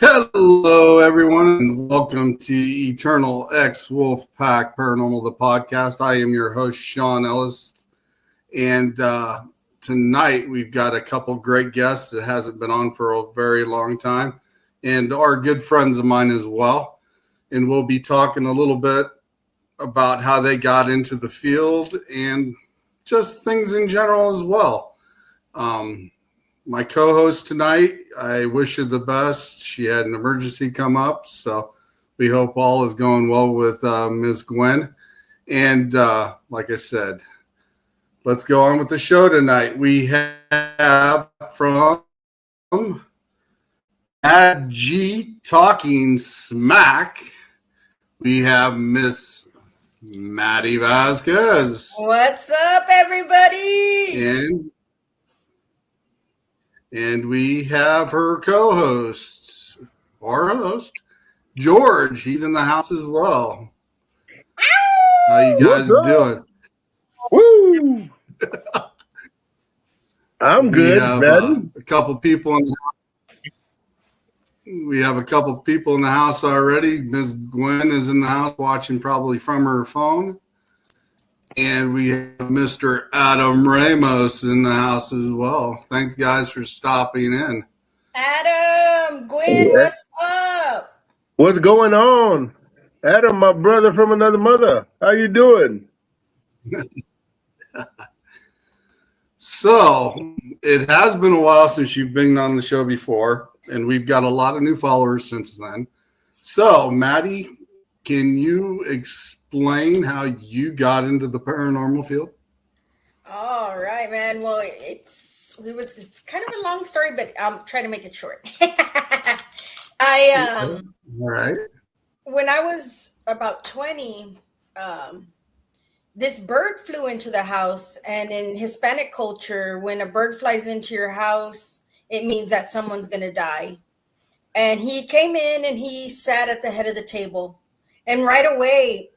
Hello, everyone, and welcome to Eternal X Wolf Pack Paranormal, the podcast. I am your host, Sean Ellis, and tonight we've got a couple great guests that hasn't been on for a very long time, and are good friends of mine as well. And we'll be talking a little bit about how they got into the field and just things in general as well. My co-host tonight, I wish her the best. She had an emergency come up, so we hope all is going well with Ms. Gwen. And like I said, let's go on with the show tonight. We have from Maddy Talking Smack, we have Miss Maddy Vasquez. What's up, everybody? And we have her co-host, or host, George. He's in the house as well. How you guys doing? Woo! I'm good, Maddy. A couple people in the house. We have a couple people in the house already. Ms. Gwen is in the house watching probably from her phone. And we have Mr. Adam Ramos in the house as well. Thanks, guys, for stopping in. Adam, Gwen, what's up? What's going on? Adam, my brother from another mother. How you doing? So, it has been a while since you've been on the show before, and we've got a lot of new followers since then. So, Maddy, can you explain how you got into the paranormal field? All right, man. Well, it's kind of a long story, but I'll try to make it short. All right. When I was about 20, this bird flew into the house, and in Hispanic culture, when a bird flies into your house, it means that someone's going to die. And he came in and he sat at the head of the table. And right away,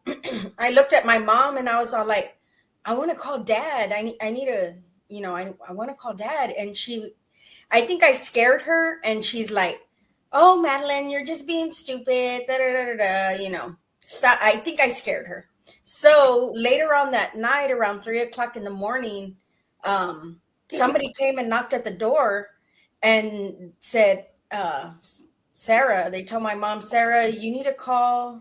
I looked at my mom and I was all like, I want to call Dad. I need to, I want to call Dad. And I think I scared her. And she's like, oh, Madeline, you're just being stupid. Da, da, da, da, da, Stop. I think I scared her. So later on that night, around 3:00 in the morning, somebody came and knocked at the door and said, Sarah, they told my mom, Sarah, you need to call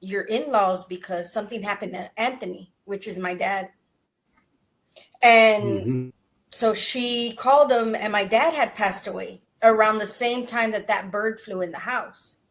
your in-laws because something happened to Anthony, which is my dad. And so she called him, and my dad had passed away around the same time that bird flew in the house.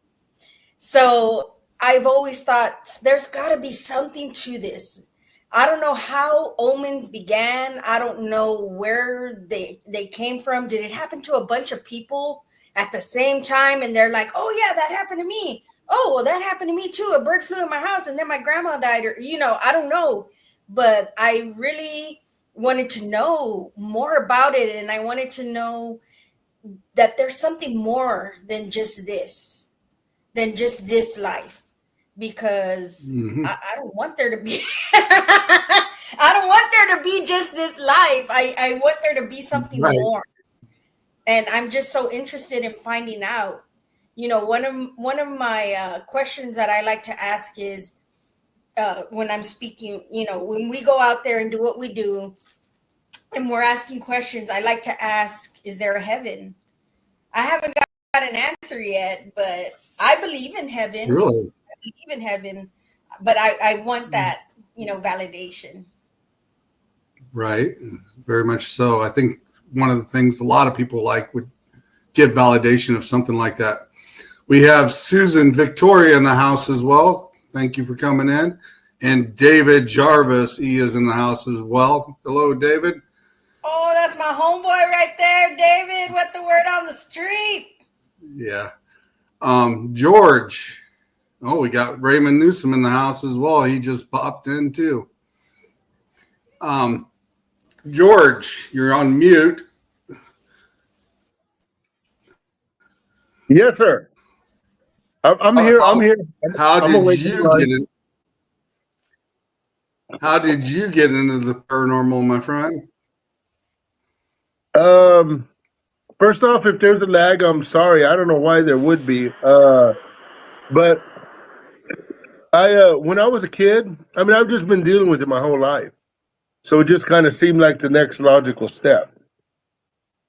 So I've always thought there's got to be something to this. I don't know how omens began. I don't know where they came from. Did it happen to a bunch of people at the same time? And they're like, oh, yeah, that happened to me. Oh, well, that happened to me too. A bird flew in my house and then my grandma died, or, I don't know. But I really wanted to know more about it. And I wanted to know that there's something more than just this life, because I don't want there to be, I don't want there to be just this life. I want there to be something more. And I'm just so interested in finding out. One of my questions that I like to ask is when I'm speaking, when we go out there and do what we do and we're asking questions, I like to ask, is there a heaven? I haven't got an answer yet, but I believe in heaven. Really? I believe in heaven, but I want that, validation. Right. Very much so. I think one of the things a lot of people would get validation of something like that. We have Susan Victoria in the house as well. Thank you for coming in. And David Jarvis, he is in the house as well. Hello, David. Oh, that's my homeboy right there, David. What the word on the street? Yeah. George. Oh, we got Raymond Newsom in the house as well. He just popped in too. George, you're on mute. Yes, sir. I'm here. I'm here. How did you get into the paranormal, my friend? first off, if there's a lag, I'm sorry. I don't know why there would be. But when I was a kid, I mean, I've just been dealing with it my whole life. So it just kind of seemed like the next logical step.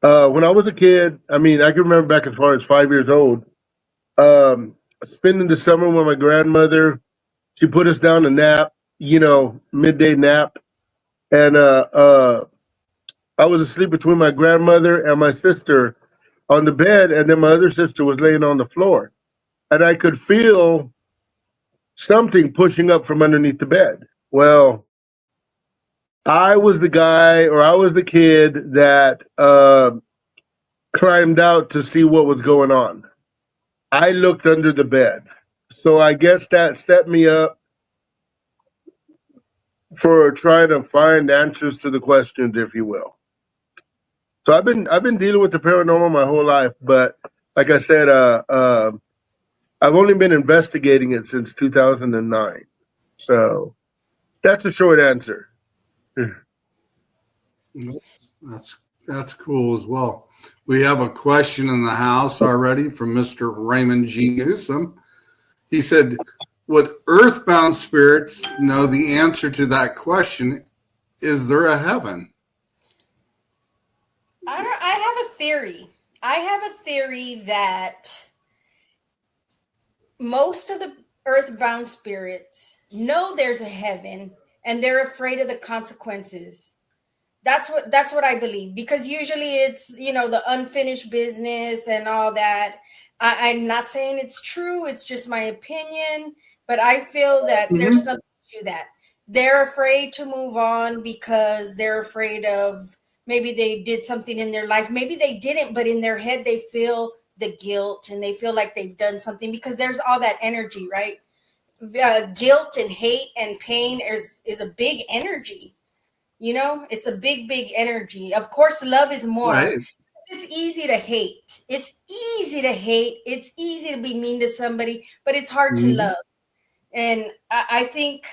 When I was a kid, I mean, I can remember back as far as 5 years old, spending the summer with my grandmother. She put us down to nap, midday nap. And I was asleep between my grandmother and my sister on the bed, and then my other sister was laying on the floor. And I could feel something pushing up from underneath the bed. Well, I was the guy, or I was the kid that climbed out to see what was going on. I looked under the bed. So I guess that set me up for trying to find answers to the questions, if you will. So I've been dealing with the paranormal my whole life, but like I said, I've only been investigating it since 2009. So that's a short answer. That's cool as well. We have a question in the house already from Mr. Raymond G. Newsom. He said, would earthbound spirits know the answer to that question? Is there a heaven? I have a theory. I have a theory that most of the earthbound spirits know there's a heaven and they're afraid of the consequences. That's what I believe, because usually it's, the unfinished business and all that. I'm not saying it's true. It's just my opinion, but I feel that there's something to that. They're afraid to move on because they're afraid of maybe they did something in their life. Maybe they didn't, but in their head, they feel the guilt and they feel like they've done something because there's all that energy, right? Guilt and hate and pain is a big energy. It's a big, big energy. Of course, love is more. Right. It's easy to hate. It's easy to hate. It's easy to be mean to somebody, but it's hard to love. And I think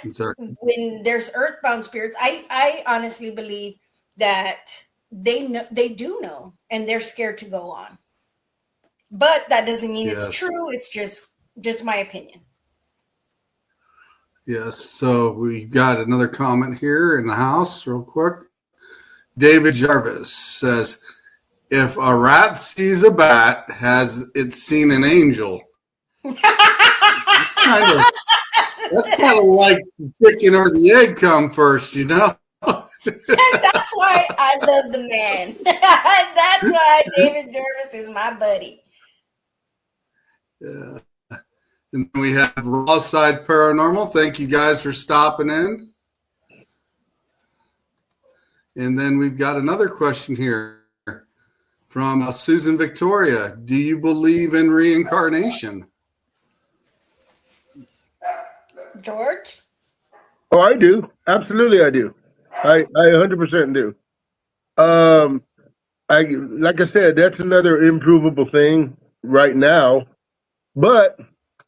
when there's earthbound spirits, I honestly believe that they do know, and they're scared to go on. But that doesn't mean it's true. It's just my opinion. Yes. So we got another comment here in the house real quick. David Jarvis says, if a rat sees a bat, has it seen an angel? That's kind of like the chicken or the egg come first, And that's why I love the man. That's why David Jarvis is my buddy. Yeah. And then we have Raw Side Paranormal. Thank you guys for stopping in. And then we've got another question here from Susan Victoria. Do you believe in reincarnation? George? Oh, I do. Absolutely, I do. I 100% do. Like I said, that's another improvable thing right now. But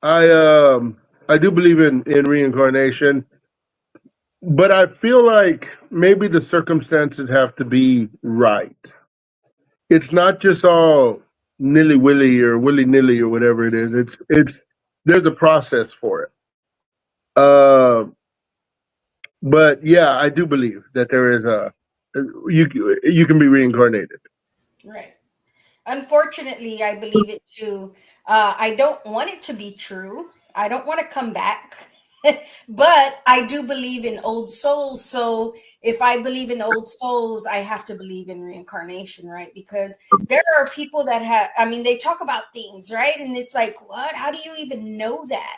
I do believe in reincarnation. But I feel like maybe the circumstances have to be right. It's not just all nilly-willy or willy-nilly or whatever it is. It's there's a process for it. But yeah, I do believe that there is you can be reincarnated. Right. Unfortunately, I believe it too. I don't want it to be true. I don't want to come back. But I do believe in old souls. So if I believe in old souls, I have to believe in reincarnation, right? Because there are people that they talk about things, right? And it's like, what? How do you even know that?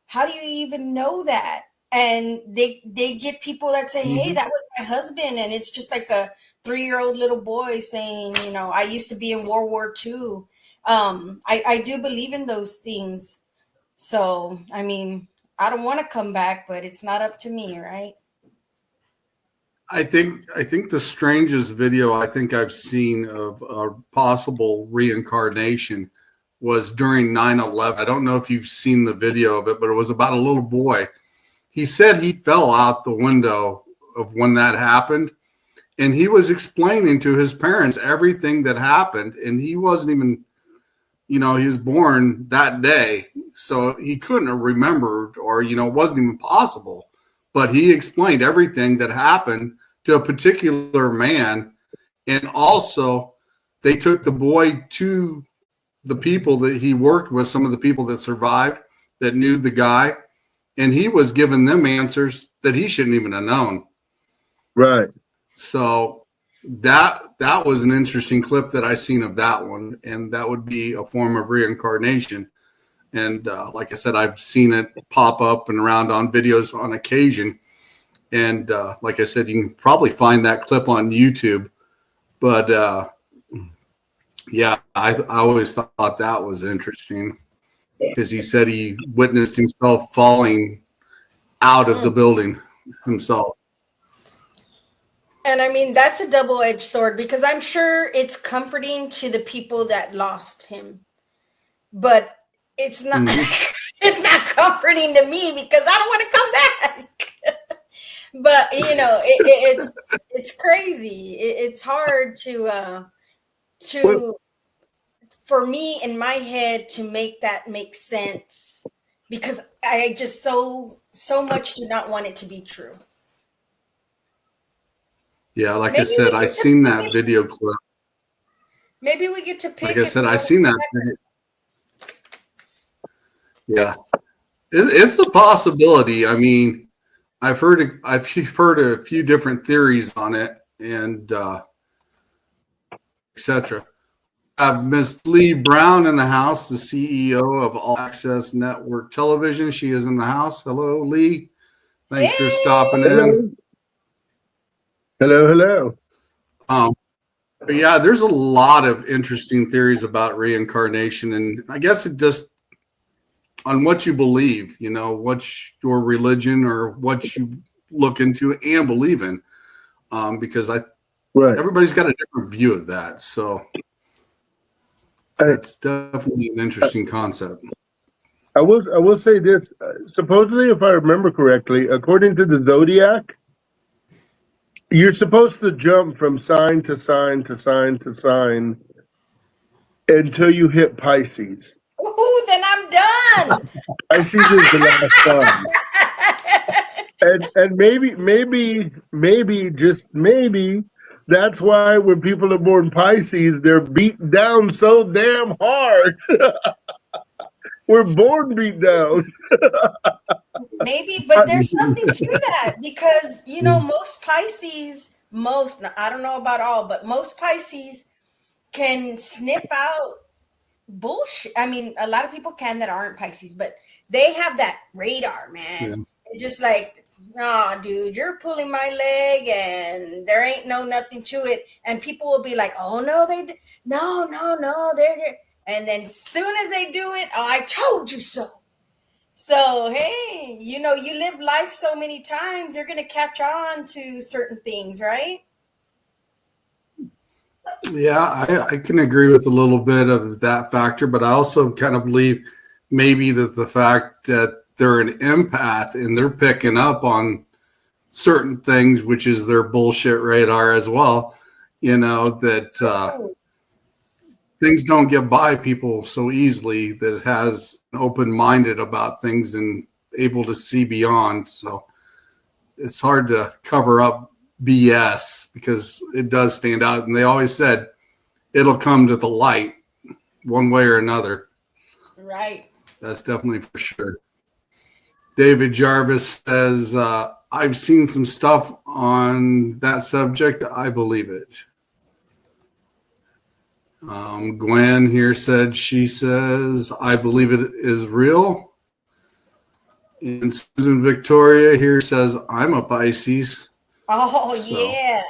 How do you even know that? And they get people that say, hey, that was my husband. And it's just like a 3-year-old little boy saying, I used to be in World War II. I do believe in those things. So, I don't want to come back, but it's not up to me, right? I think the strangest video I think I've seen of a possible reincarnation was during 9/11. I don't know if you've seen the video of it, but it was about a little boy. He said he fell out the window of when that happened, and he was explaining to his parents everything that happened, and he wasn't even, he was born that day, so he couldn't have remembered, or it wasn't even possible. But he explained everything that happened to a particular man, and also they took the boy to the people that he worked with, some of the people that survived that knew the guy, and he was giving them answers that he shouldn't even have known. Right. So that was an interesting clip that I seen of that one, and that would be a form of reincarnation. And like I said, I've seen it pop up and around on videos on occasion. And like I said, you can probably find that clip on YouTube. But yeah, I always thought that was interesting, because he said he witnessed himself falling out of the building himself. And I mean, that's a double-edged sword, because I'm sure it's comforting to the people that lost him, but it's not. It's not comforting to me, because I don't want to come back. But it's crazy. It's hard to for me in my head to make that make sense, because I just so much do not want it to be true. Yeah, like I said, I seen that video clip. Maybe we get to pick. Like I said, I seen that video. Yeah, it's a possibility. I mean, I've heard a few different theories on it, and etc. I have Miss Lee Brown in the house, the CEO of All Access Network Television. She is in the house. Hello, Lee. Thanks for stopping in. Hello. But yeah, there's a lot of interesting theories about reincarnation, and I guess it just on what you believe, what's your religion or what you look into and believe in, because everybody's got a different view of that. So it's definitely an interesting concept. I will say this. Supposedly, if I remember correctly, according to the zodiac, you're supposed to jump from sign to sign to sign to sign until you hit Pisces. Ooh, then I'm done. Pisces is the last sign. And maybe, just maybe, that's why when people are born Pisces, they're beat down so damn hard. We're born beat down. Maybe, but there's something to that, because most Pisces, I don't know about all, but most Pisces can sniff out bullshit. I mean, a lot of people can that aren't Pisces, but they have that radar, man. Yeah. It's just like, nah, dude, you're pulling my leg, and there ain't nothing to it. And people will be like, oh no, no, they're. And then as soon as they do it, oh, I told you so. So, hey, you live life so many times, you're going to catch on to certain things, right? Yeah, I can agree with a little bit of that factor, but I also kind of believe maybe that the fact that they're an empath and they're picking up on certain things, which is their bullshit radar as well, that things don't get by people so easily, that has an open-minded about things and able to see beyond. So it's hard to cover up BS, because it does stand out. And they always said it'll come to the light one way or another. Right. That's definitely for sure. David Jarvis says, I've seen some stuff on that subject. I believe it. Gwen here she says, I believe it is real. And Susan Victoria here says, I'm a Pisces. Oh, so. Yeah.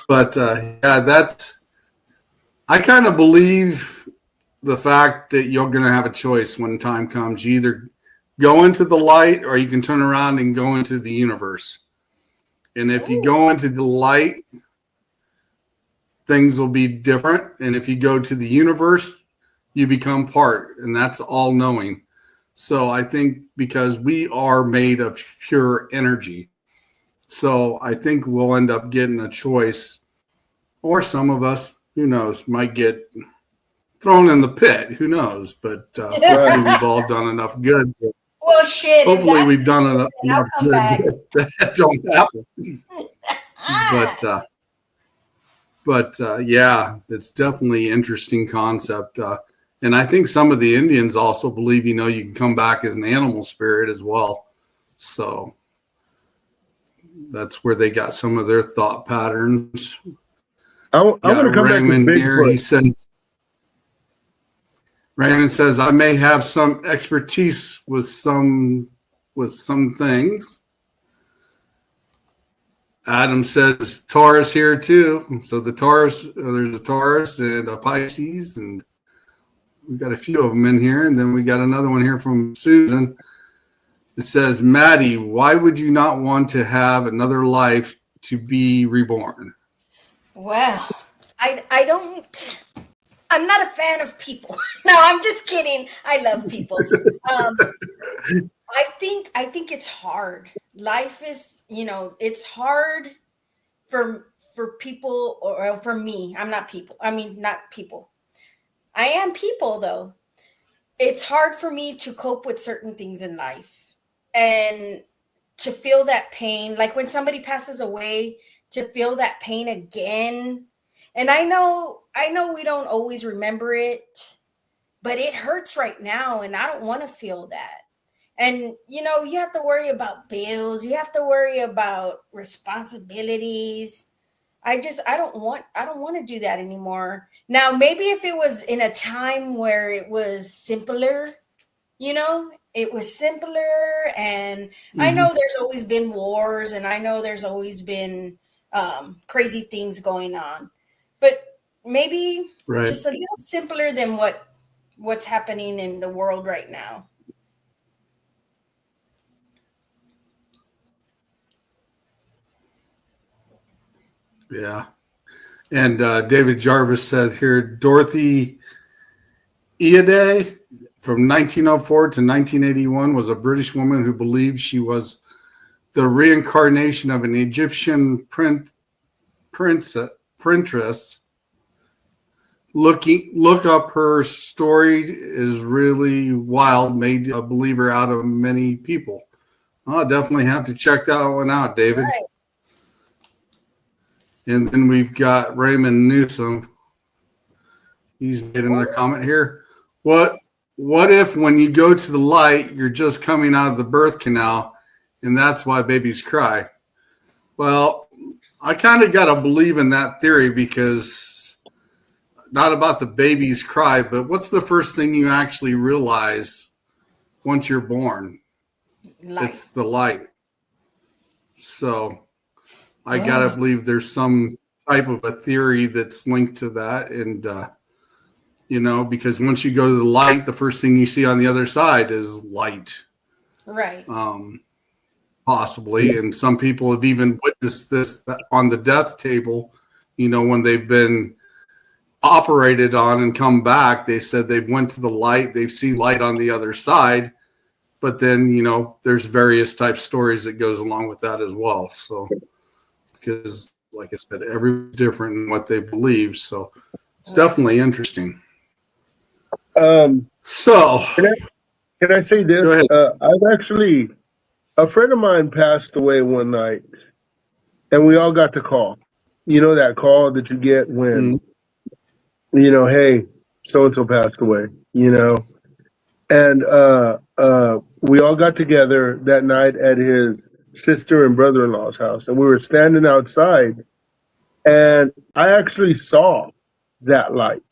but I kind of believe the fact that you're going to have a choice when time comes. You either go into the light, or you can turn around and go into the universe. And if you go into the light, things will be different. And if you go to the universe, you become part, and that's all knowing. So I think because we are made of pure energy, So I think we'll end up getting a choice, or some of us, who knows, might get thrown in the pit. Who knows? But hopefully we've all done enough good. Well, shit. Hopefully we've done enough good back. that don't happen. But yeah, it's definitely an interesting concept. And I think some of the Indians also believe, you can come back as an animal spirit as well. So that's where they got some of their thought patterns. I want to come Raymond back to here. He says, Raymond says, I may have some expertise with some things. Adam says Taurus here too. So the Taurus, there's a Taurus and a Pisces, and we've got a few of them in here. And then we got another one here from Susan. It says, Maddy, why would you not want to have another life to be reborn? Well, I'm not a fan of people. No, I'm just kidding. I love people. I think it's hard. Life is, it's hard for people, or for me. I'm not people. I mean, not people. I am people, though. It's hard for me to cope with certain things in life and to feel that pain. Like when somebody passes away, to feel that pain again. And I know we don't always remember it, but it hurts right now, and I don't want to feel that. And, you have to worry about bills. You have to worry about responsibilities. I don't want to do that anymore. Now, maybe if it was in a time where it was simpler, it was simpler. And I know there's always been wars, and I know there's always been crazy things going on, but maybe just a little simpler than what's happening in the world right now. Yeah. And David Jarvis said here, Dorothy Eade from 1904 to 1981 was a British woman who believed she was the reincarnation of an Egyptian printress. Look up her story is really wild, made a believer out of many people. I'll definitely have to check that one out, David. Right. And then we've got Raymond Newsom. He's made another comment here. What if when you go to the light, you're just coming out of the birth canal, and that's why babies cry? Well, I kind of got to believe in that theory, because not about the babies cry, but what's the first thing you actually realize once you're born? Light. It's the light. So I got to believe there's some type of a theory that's linked to that. And, because once you go to the light, the first thing you see on the other side is light. Right. Possibly. And some people have even witnessed this on the death table, when they've been operated on and come back. They said they've went to the light. They've seen light on the other side. But then, there's various type stories that goes along with that as well. So, because like I said, everyone's different in what they believe. So it's definitely interesting. So can I say this? Go ahead. I've actually, a friend of mine passed away one night, and we all got the call. That call that you get when, hey, so-and-so passed away, and we all got together that night at his sister and brother-in-law's house, and we were standing outside, and I actually saw that light.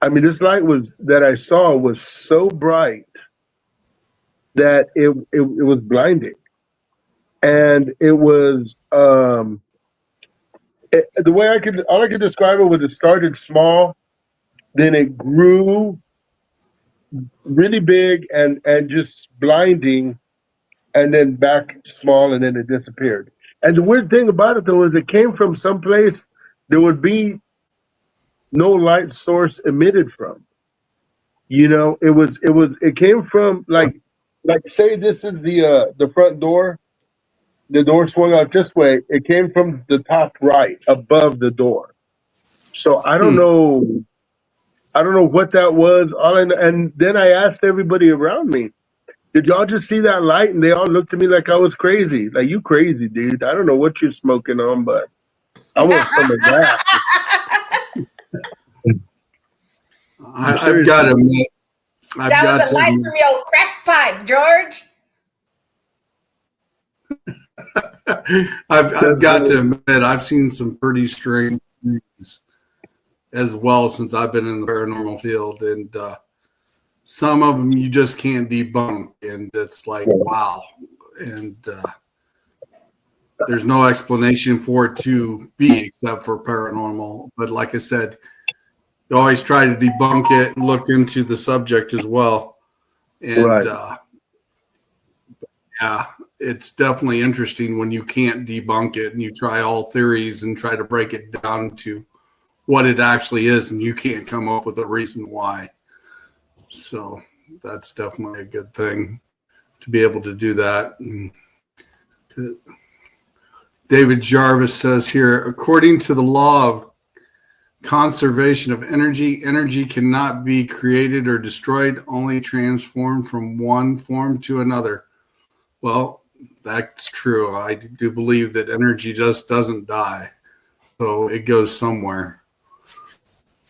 I mean, this light that I saw was so bright that it was blinding, and it was the way all I could describe it was it started small, then it grew really big and just blinding, and then back small, and then it disappeared. And the weird thing about it, though, is it came from someplace there would be no light source emitted from. It came from like say this is the front door, the door swung out this way. It came from the top right, above the door. So I don't know. I don't know what that was. And then I asked everybody around me, "Did y'all just see that light?" And they all looked at me like I was crazy. Like, you crazy, dude. I don't know what you're smoking on, but I want some of that. I've got to admit, that was a light from your crack pipe, George. I've got to admit, I've seen some pretty strange things as well since I've been in the paranormal field, and some of them you just can't debunk, and it's like, wow, and there's no explanation for it to be except for paranormal. But like I said, you always try to debunk it and look into the subject as well, and yeah, it's definitely interesting when you can't debunk it and you try all theories and try to break it down to what it actually is, and you can't come up with a reason why. So that's definitely a good thing to be able to do that. And David Jarvis says here, according to the law of conservation of energy, energy cannot be created or destroyed, only transformed from one form to another. Well, that's true. I do believe that energy just doesn't die. So it goes somewhere.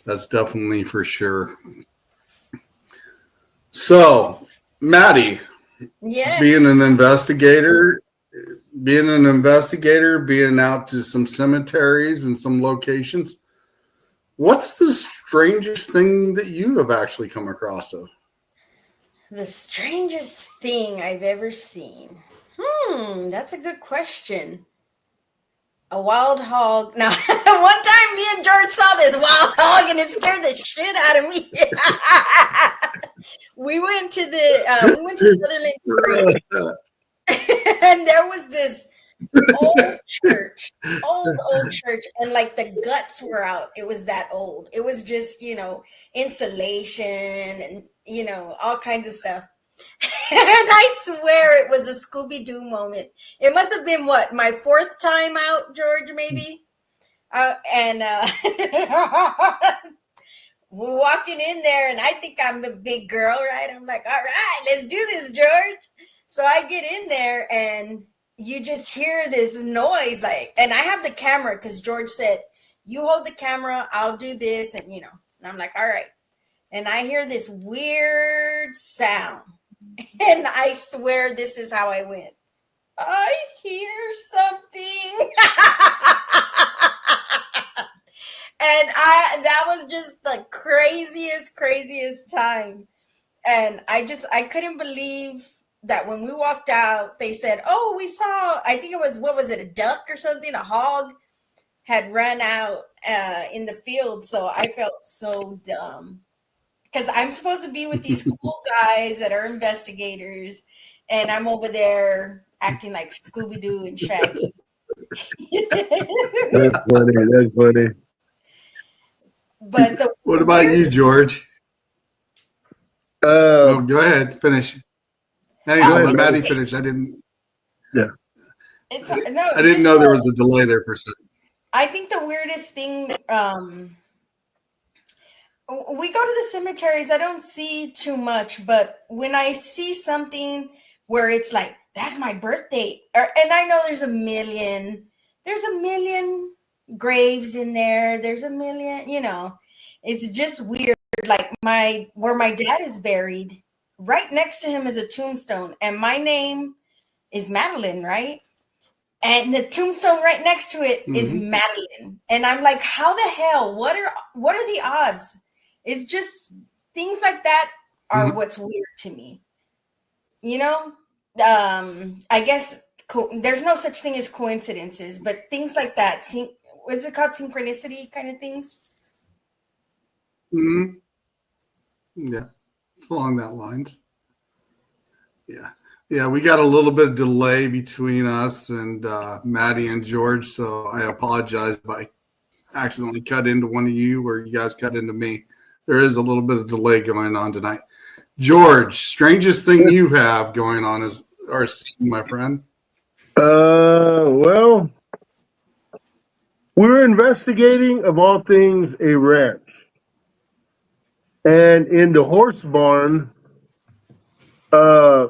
That's definitely for sure. So, Maddy, Yes. being an investigator, being out to some cemeteries and some locations, what's the strangest thing that you have actually come across of? The strangest thing I've ever seen. That's a good question. A wild hog. Now, one time me and George saw this wild hog and it scared the shit out of me. we went to Sutherland Creek, and there was this old church, old church, and like the guts were out. It was that old. It was just, insulation and, all kinds of stuff. And I swear it was a Scooby-Doo moment. It must have been my fourth time out, George, maybe. And we're walking in there, and I think I'm the big girl, right? I'm like, all right, let's do this, George. So I get in there, and you just hear this noise, and I have the camera because George said, you hold the camera, I'll do this, and and I'm like, all right. And I hear this weird sound. And I swear this is how I went. I hear something. And that was just the craziest time. And I couldn't believe that when we walked out, they said, oh, we saw, I think it was, what was it, a duck or something? A hog had run out in the field. So I felt so dumb. Because I'm supposed to be with these cool guys that are investigators, and I'm over there acting like Scooby-Doo and Shaggy. That's funny. But what about you, George? Go ahead, finish. Hey, let Maddy finish. I didn't. Yeah. I didn't know there was a delay there for a second. I think the weirdest thing. We go to the cemeteries. I don't see too much, but when I see something where it's like, that's my birthday, and I know there's a million graves in there. There's a million, it's just weird. Like where my dad is buried, right next to him is a tombstone, and my name is Madeline, right? And the tombstone right next to it is Madeline. And I'm like, how the hell? What are the odds? It's just things like that are what's weird to me. I guess there's no such thing as coincidences, but things like that. What's it called? Synchronicity kind of things? Yeah, it's along that lines. Yeah, we got a little bit of delay between us and Maddy and George, so I apologize if I accidentally cut into one of you or you guys cut into me. There is a little bit of delay going on tonight. George, strangest thing you have going on or seen, my friend? Well, we were investigating, of all things, a ranch. And in the horse barn, uh,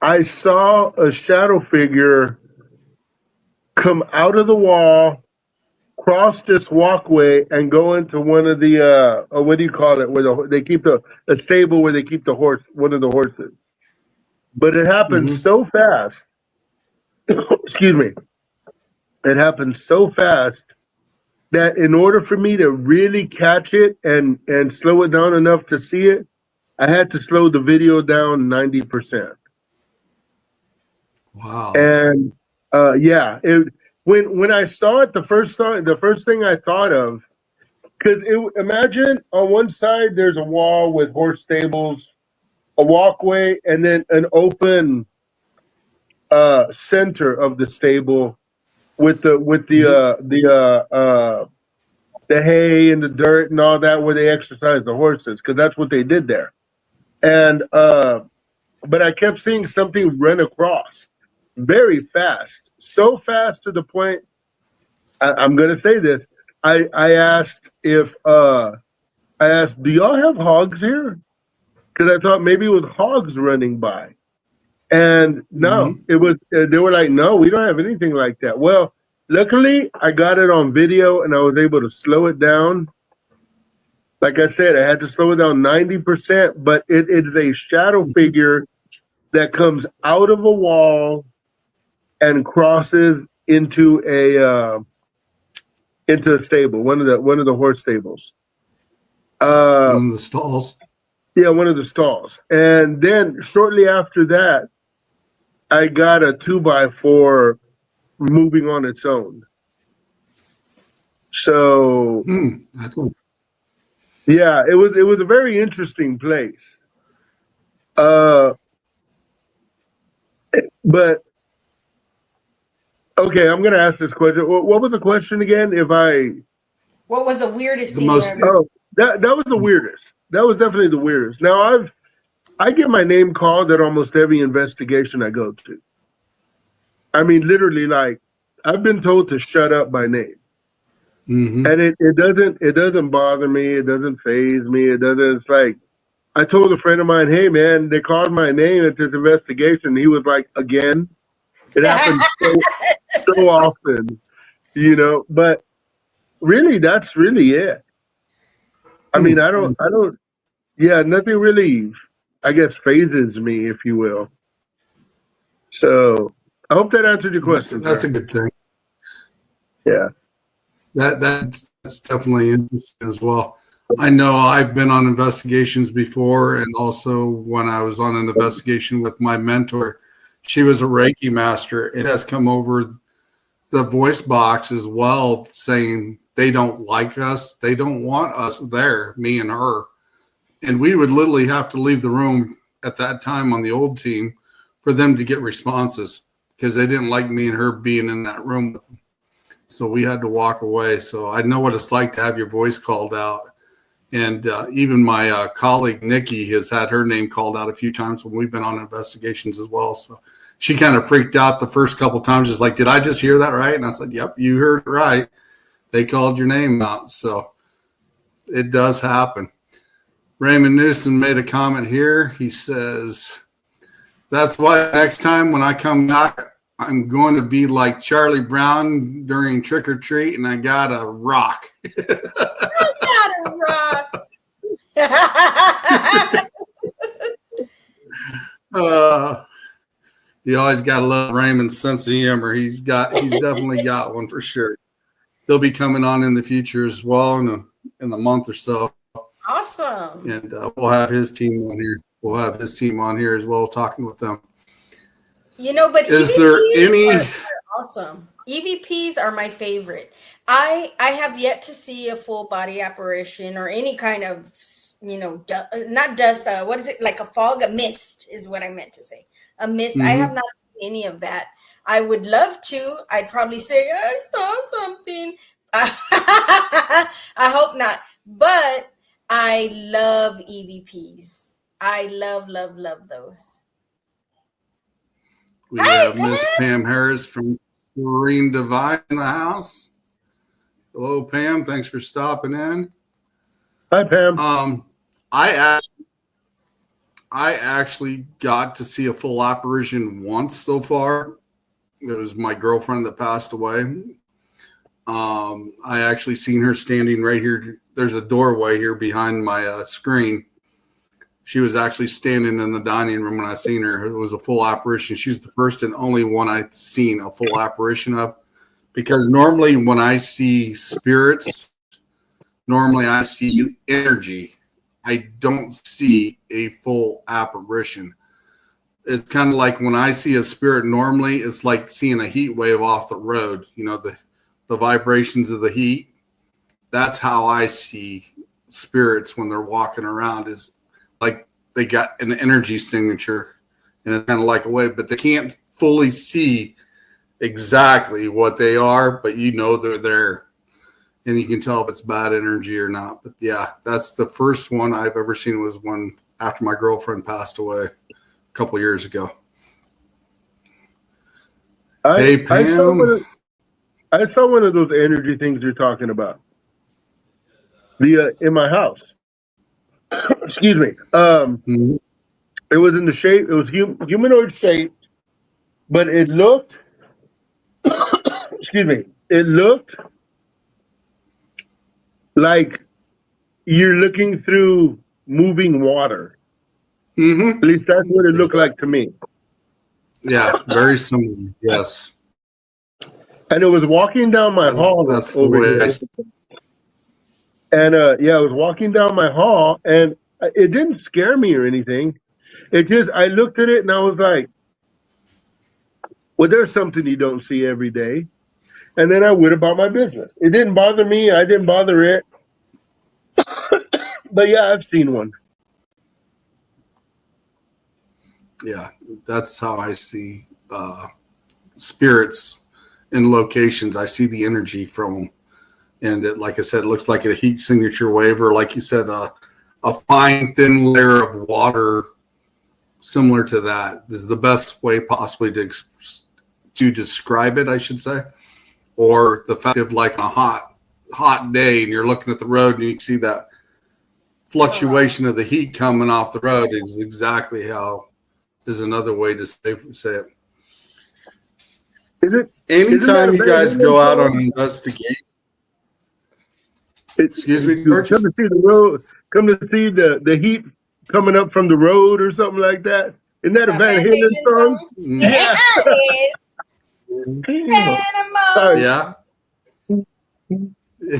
I saw a shadow figure come out of the wall, cross this walkway, and go into one of the what do you call it? Where they keep the stable where they keep the horse, one of the horses. But it happened Mm-hmm. so fast. Excuse me. It happened so fast that in order for me to really catch it and slow it down enough to see it, I had to slow the video down 90%. Wow. And yeah, when I saw it the first thing I thought of, because imagine on one side there's a wall with horse stables, a walkway, and then an open center of the stable with Mm-hmm. the hay and the dirt and all that where they exercise the horses, because that's what they did there. And but I kept seeing something run across very fast, so fast to the point. I'm going to say this. I asked do y'all have hogs here? Because I thought maybe it was hogs running by. And no, Mm-hmm. it was. They were like, no, we don't have anything like that. Well, luckily, I got it on video and I was able to slow it down. Like I said, I had to slow it down 90%, but it is a shadow figure that comes out of a wall and crosses into a stable, one of the horse stables. One of the stalls. Yeah, one of the stalls. And then shortly after that, I got a 2x4 moving on its own. So That's yeah, it was a very interesting place. But okay, I'm gonna ask this question. What was the question again? What was the weirdest the thing you most. ever? That was the weirdest. That was definitely the weirdest. Now I get my name called at almost every investigation I go to. I mean, literally, like I've been told to shut up by name, Mm-hmm. and it doesn't bother me. It doesn't faze me. It doesn't. It's like I told a friend of mine, "Hey, man, they called my name at this investigation." He was like, "Again." It happens so often, But really, that's really it. I mean, I don't. Yeah, nothing really, I guess, phases me, if you will. So I hope that answered your question, That's a sir. good thing. Yeah. That's definitely interesting as well. I know I've been on investigations before, and also when I was on an investigation with my mentor, she was a Reiki master. It has come over the voice box as well, saying they don't like us, they don't want us there, me and her, and we would literally have to leave the room at that time on the old team for them to get responses because they didn't like me and her being in that room with them. So we had to walk away. So I know what it's like to have your voice called out. And even my colleague, Nikki, has had her name called out a few times when we've been on investigations as well. So she kind of freaked out the first couple of times. Just like, did I just hear that right? And I said, yep, you heard it right. They called your name out. So it does happen. Raymond Newsom made a comment here. He says, that's why next time when I come back, I'm going to be like Charlie Brown during Trick or Treat, and I got a rock. Got a rock. You always got to love Raymond's sense of humor. He's definitely got one for sure. He'll be coming on in the future as well in a month or so. Awesome. And we'll have his team on here. We'll have his team on here as well, talking with them. But is EVPs there any are awesome. EVPs are my favorite. I have yet to see a full body apparition or any kind of not dust. What is it, like a fog? A mist is what I meant to say. A mist. I have not seen any of that. I would love to. I'd probably say I saw something. I hope not. But I love EVPs. I love those. We Hi, have Miss Pam Harris from Serene Divine in the house. Hello, Pam. Thanks for stopping in. Hi, Pam. I actually got to see a full apparition once so far. It was my girlfriend that passed away. I actually seen her standing right here. There's a doorway here behind my screen. She was actually standing in the dining room when I seen her. It was a full apparition. She's the first and only one I've seen a full apparition of. Because normally when I see spirits, normally I see energy. I don't see a full apparition. It's kind of like when I see a spirit normally, it's like seeing a heat wave off the road. You know, the vibrations of the heat. That's how I see spirits when they're walking around, is like they got an energy signature, and it's kind of like a wave, but they can't fully see exactly what they are, but you know they're there, and you can tell if it's bad energy or not. But yeah, that's the first one I've ever seen, was one after my girlfriend passed away a couple years ago. Hey, Pam. I saw one of those energy things you're talking about. In my house. Excuse me. It was in the shape. It was humanoid shaped, but it looked. Excuse me. It looked like you're looking through moving water. Mm-hmm. At least that's what it looked like to me. Yeah, very similar. Yes. And it was walking down my hall That's over the way here. And I was walking down my hall, and it didn't scare me or anything. It just, I looked at it and I was like, well, there's something you don't see every day. And then I went about my business. It didn't bother me. I didn't bother it. But yeah, I've seen one. Yeah, that's how I see spirits in locations. I see the energy from them. And it, like I said, it looks like a heat signature wave, or like you said, a fine, thin layer of water similar to that. This is the best way possibly to describe it, I should say. Or the fact of like a hot day and you're looking at the road and you can see that fluctuation of the heat coming off the road is exactly how is another way to say it. Anytime you guys go out on investigation, excuse me, George? Come to see the road, come to see the heat coming up from the road or something like that. Isn't that a Van Halen song? Yeah. Sorry. Yeah.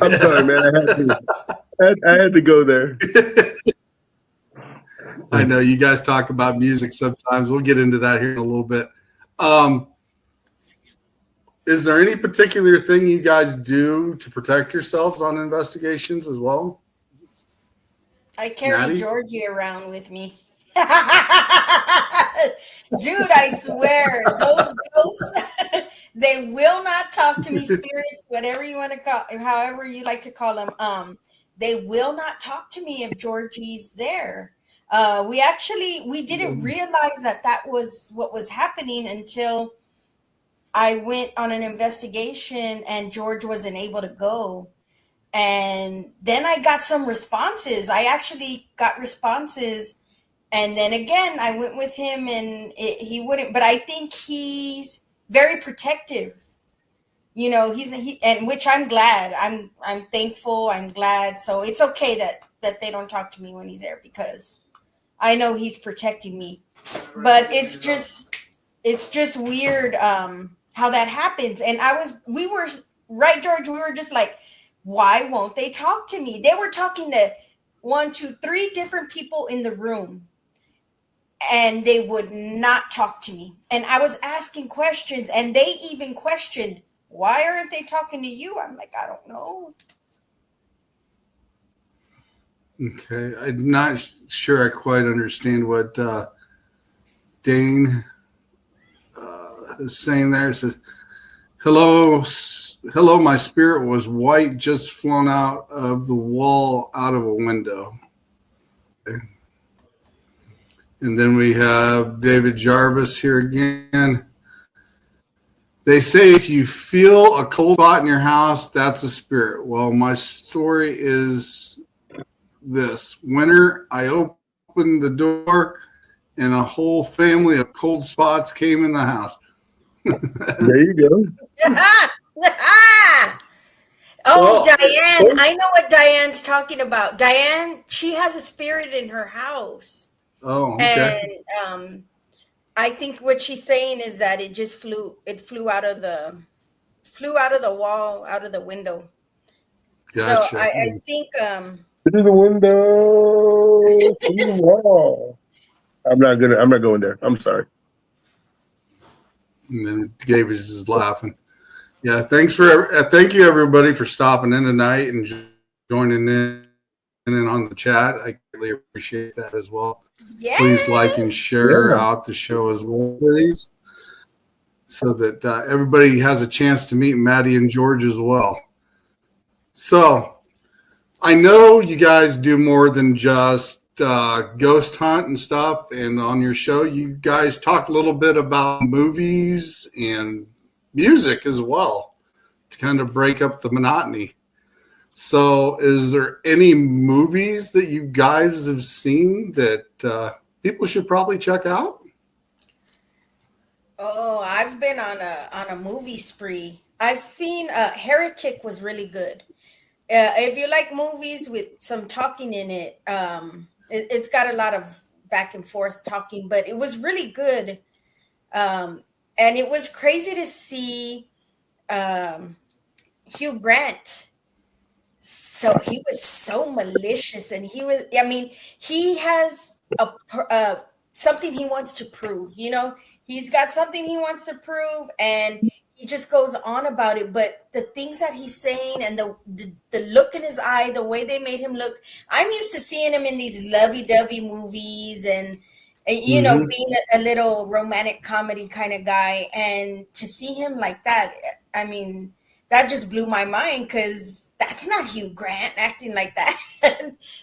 I'm sorry, man. I had to go there. I know you guys talk about music sometimes. We'll get into that here in a little bit. Is there any particular thing you guys do to protect yourselves on investigations as well? I carry Maddy? Georgie around with me. Dude, I swear, those ghosts, they will not talk to me, spirits, whatever you want to call, however you like to call them. They will not talk to me if Georgie's there. We didn't realize that was what was happening until I went on an investigation and George wasn't able to go. And then I got some responses. I actually got responses. And then again, I went with him and he wouldn't, but I think he's very protective. You know, and which I'm glad. I'm thankful. I'm glad. So it's okay that they don't talk to me when he's there, because I know he's protecting me. But it's just weird how that happens. And we were right, George. We were just like, why won't they talk to me? They were talking to 1, 2, 3 different people in the room, and they would not talk to me. And I was asking questions, and they even questioned, why aren't they talking to you? I'm like, I don't know. Okay. I'm not sure I quite understand what Dane is saying there. It says, hello, my spirit was white, just flown out of the wall, out of a window. Okay. And then we have David Jarvis here again. They say if you feel a cold spot in your house, that's a spirit. Well, my story is this winter. I opened the door, and a whole family of cold spots came in the house. There you go. Oh, Well, Diane. I know what Diane's talking about. Diane, she has a spirit in her house. oh, okay. And I think what she's saying is that it just flew out of the wall, out of the window. Gotcha. So I think Through the window, through the wall. I'm not going there. I'm sorry. And then Gabe is just laughing. Yeah, thank you everybody for stopping in tonight and joining in on the chat. I really appreciate that as well. yeah. Please like and share out the show as well, please, so that everybody has a chance to meet Maddy and George as well. So I know you guys do more than just ghost hunt and stuff, and on your show you guys talk a little bit about movies and music as well to kind of break up the monotony. So is there any movies that you guys have seen that people should probably check out? Oh, I've been on a movie spree. I've seen Heretic was really good. If you like movies with some talking in it, it's got a lot of back and forth talking, but it was really good. And it was crazy to see Hugh Grant. So he was so malicious, and he has something he wants to prove. He's got something he wants to prove, and he just goes on about it. But the things that he's saying and the look in his eye, the way they made him look, I'm used to seeing him in these lovey-dovey movies and being a little romantic comedy kind of guy. And to see him like that, I mean, that just blew my mind, because that's not Hugh Grant acting like that.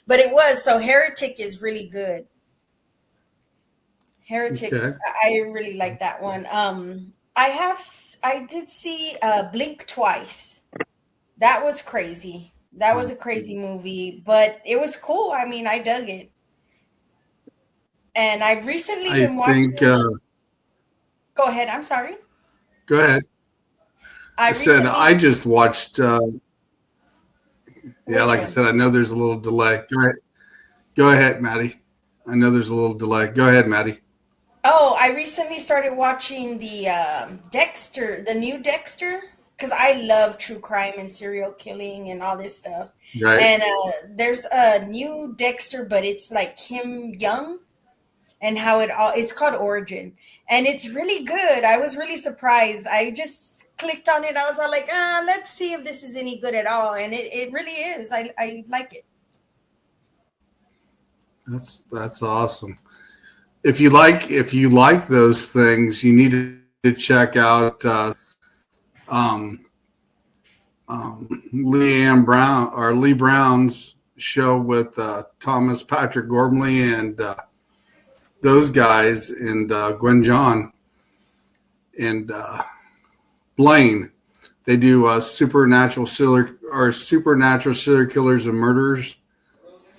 But it was. So Heretic is really good. Heretic, okay. I really like that one. I did see Blink twice. That was crazy. That was a crazy movie, but it was cool. I mean, I dug it. And I've recently been watching. Go ahead. I'm sorry. Go ahead. I just watched. Like I said, I know there's a little delay. Go ahead, Maddy. I know there's a little delay. Go ahead, Maddy. Oh, I recently started watching the Dexter, the new Dexter, because I love true crime and serial killing and all this stuff. Right. And there's a new Dexter, but it's like him young, and how it's called Origin, and it's really good. I was really surprised. I just clicked on it. I was all like, let's see if this is any good at all, and it really is. I like it. That's awesome. If you like those things, you need to check out Lee Brown's show with Thomas Patrick Gormley and those guys, and Gwen John and Blaine. They do supernatural serial killers and murderers.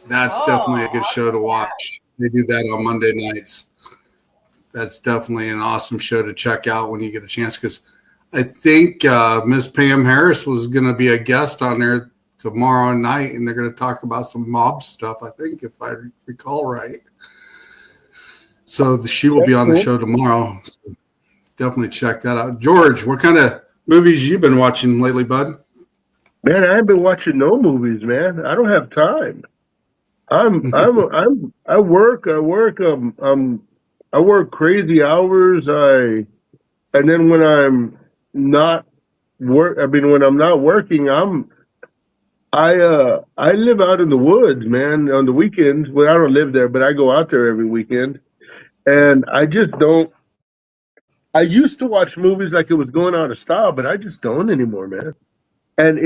That's definitely a good show to watch. They do that on Monday nights. That's definitely an awesome show to check out when you get a chance, because I think Miss Pam Harris was going to be a guest on there tomorrow night, and they're going to talk about some mob stuff, I think, if I recall right. So she will be on the show tomorrow. So definitely check that out. George, what kind of movies you been watching lately, bud? Man, I ain't been watching no movies, man. I don't have time. I work crazy hours. And then when I'm not when I'm not working, I live out in the woods, man, on the weekends. Well, I don't live there, but I go out there every weekend. And I just don't. I used to watch movies like it was going out of style, but I just don't anymore, man. And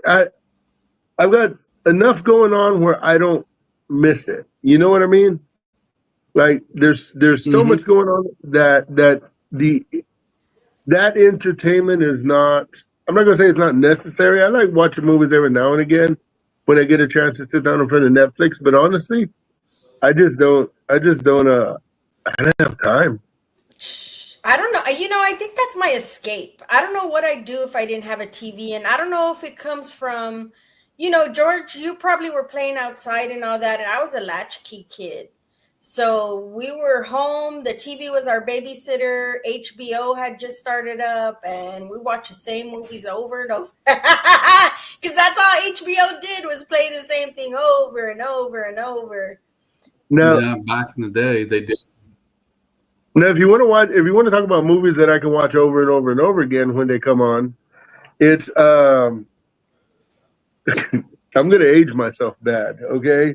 I've got enough going on where I don't miss it. You know what I mean? Like there's so much going on that that entertainment is not. I'm not gonna say it's not necessary. I like watching movies every now and again when I get a chance to sit down in front of Netflix. But honestly, I just don't. I just don't. I don't have time. I don't know. I think that's my escape. I don't know what I'd do if I didn't have a TV. And I don't know if it comes from, George, you probably were playing outside and all that. And I was a latchkey kid. So we were home. The TV was our babysitter. HBO had just started up, and we watched the same movies over and over. Because that's all HBO did was play the same thing over and over and over. Now, Yeah, back in the day, they did. now, if you want to talk about movies that I can watch over and over and over again when they come on, it's I'm gonna age myself bad. Okay,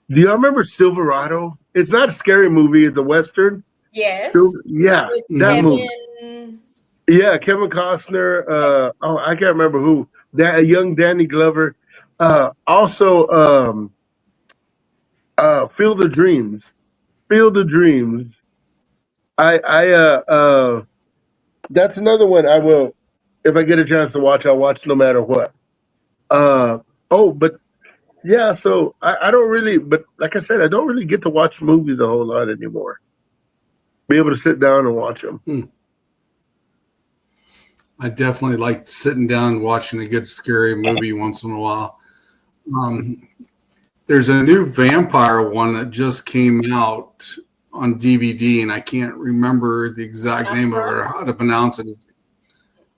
do y'all remember Silverado? It's not a scary movie. It's a western. Yes. Yeah, With that movie. Kevin. Yeah, Kevin Costner. I can't remember who. That young Danny Glover. Also, Field of Dreams. Field of Dreams. That's another one I will, if I get a chance to watch, I'll watch no matter what. But yeah, so I don't really, but like I said, I don't really get to watch movies a whole lot anymore. Be able to sit down and watch them. I definitely like sitting down and watching a good scary movie once in a while. There's a new vampire one that just came out on DVD, and I can't remember the exact name of it or how to pronounce it.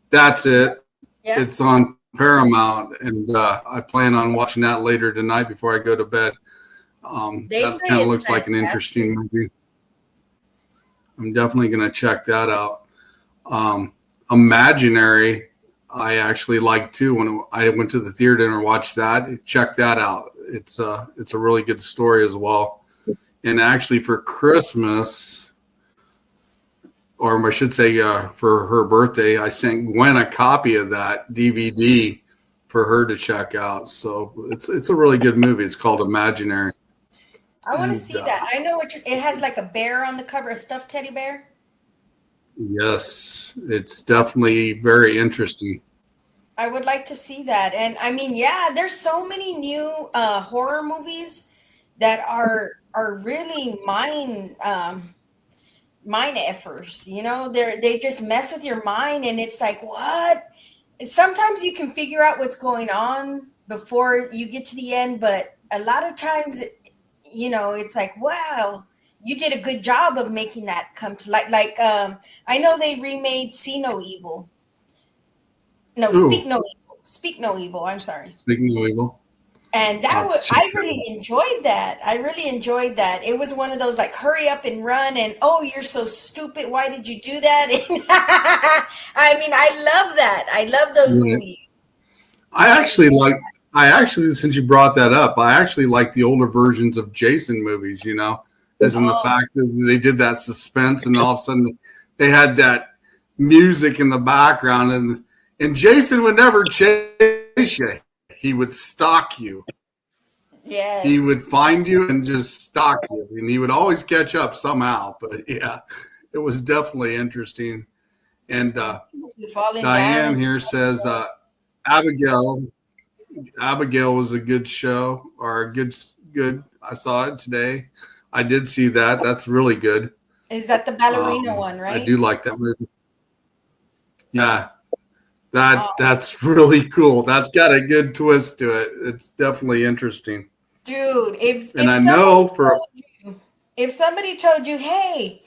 That's it. Yeah. It's on Paramount, and I plan on watching that later tonight before I go to bed. That kind of looks like an interesting movie. I'm definitely going to check that out. Imaginary, I actually like too. When I went to the theater and watched that, check that out. It's a really good story as well. And actually, for Christmas, or I should say, for her birthday, I sent Gwen a copy of that DVD for her to check out. So it's a really good movie. It's called Imaginary. I want to see that. I know it has like a bear on the cover, a stuffed teddy bear. Yes, it's definitely very interesting. I would like to see that. And I mean, yeah, there's so many new horror movies that are really mind effers. They just mess with your mind, and it's like, what? Sometimes you can figure out what's going on before you get to the end, but a lot of times, it's like, wow, you did a good job of making that come to light. Like, I know they remade See No Evil. No, Ooh. Speak No Evil. I'm sorry. Speak No Evil. And I really enjoyed that. I really enjoyed that. It was one of those like hurry up and run and, oh, you're so stupid. Why did you do that? I mean, I love that. I love those movies. I actually, since you brought that up, I actually like the older versions of Jason movies, as in the fact that they did that suspense and all of a sudden they had that music in the background and Jason would never chase you. He would stalk you. Yes. He would find you and just stalk you. And he would always catch up somehow. But yeah, it was definitely interesting. And Diane here says Abigail was a good show or a good. I saw it today. I did see that. That's really good. Is that the ballerina one, right? I do like that movie. Yeah. That's really cool. That's got a good twist to it. It's definitely interesting. Dude, if somebody told you, hey,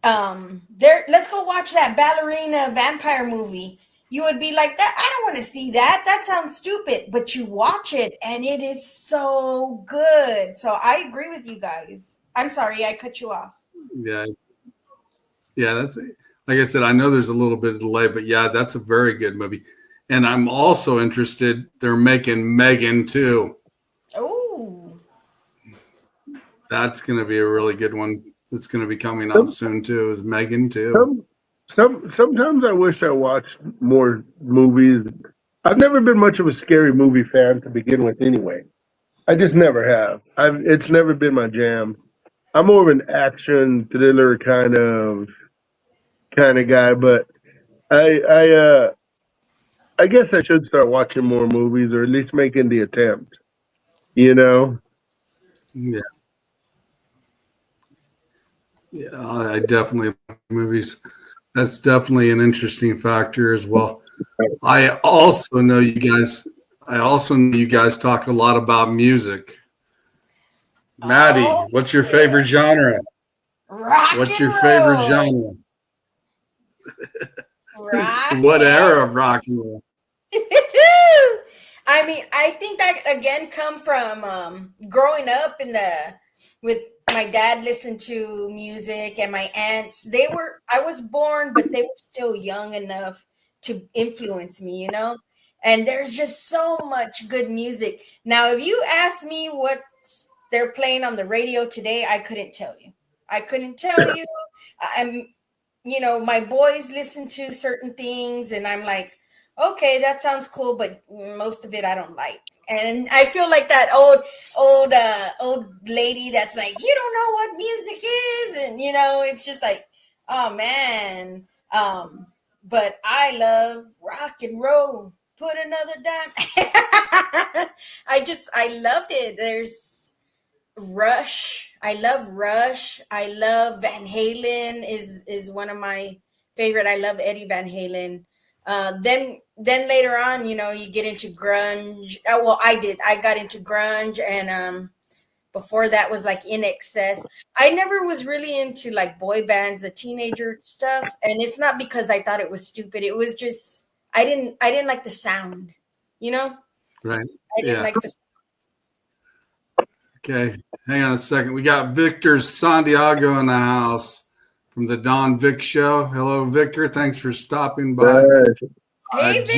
let's go watch that ballerina vampire movie, you would be like, that I don't want to see that. That sounds stupid. But you watch it and it is so good. So I agree with you guys. I'm sorry, I cut you off. Yeah. Yeah, that's it. Like I said, I know there's a little bit of delay, but yeah, that's a very good movie. And I'm also interested. They're making Megan too. Oh, that's going to be a really good one. That's going to be coming out soon too. Is Megan too? Sometimes I wish I watched more movies. I've never been much of a scary movie fan to begin with, anyway. I just never have. It's never been my jam. I'm more of an action thriller kind of guy, but I guess I should start watching more movies, or at least making the attempt. You know. Yeah, yeah, I definitely like movies. That's definitely an interesting factor as well. I also know you guys. I also know you guys talk a lot about music. Maddie, Oh, what's your yeah. favorite genre? Rock What's and your favorite roll. genre? Rock What and era of rock and roll? I mean, I think that again come from growing up in the with my dad listened to music and my aunts. I was born, but they were still young enough to influence me, you know? And there's just so much good music. Now, if you ask me what they're playing on the radio today, I couldn't tell you. I couldn't tell you. I'm my boys listen to certain things and I'm like, okay, that sounds cool, but most of it I don't like. And I feel like that old lady that's like, you don't know what music is, and it's just like, oh man. But I love rock and roll. Put another dime. I loved it. There's Rush. I love Rush. I love Van Halen is one of my favorite. I love Eddie Van Halen. Then later on, you get into grunge. Well, I did. I got into grunge, and before that was like In Excess. I never was really into like boy bands, the teenager stuff, and it's not because I thought it was stupid. It was just I didn't like the sound. You know, Right. I didn't Yeah. like the. Okay. Hang on a second. We got Victor Santiago in the house from the Don Vic Show. Hello, Victor. Thanks for stopping by. Hey, Vic.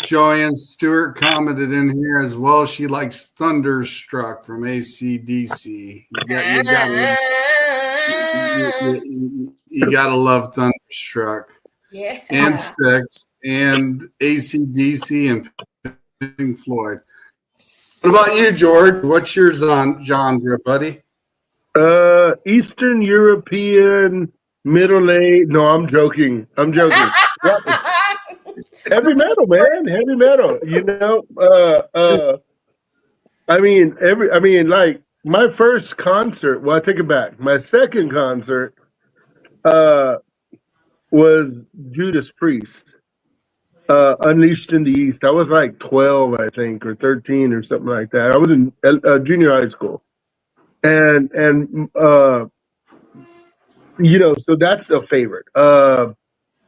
Joanne Stewart commented in here as well. She likes Thunderstruck from AC/DC. You gotta love Thunderstruck. Yeah. And Styx and AC/DC and Pink Floyd. What about you, George? What's your genre, buddy? Eastern European, middle age. No, I'm joking. Heavy metal, man. Heavy metal. Like my first concert. Well, I take it back. My second concert uh, was Judas Priest, Unleashed in the East. I was like 12, I think, or 13, or something like that. I was in junior high school, and so that's a favorite.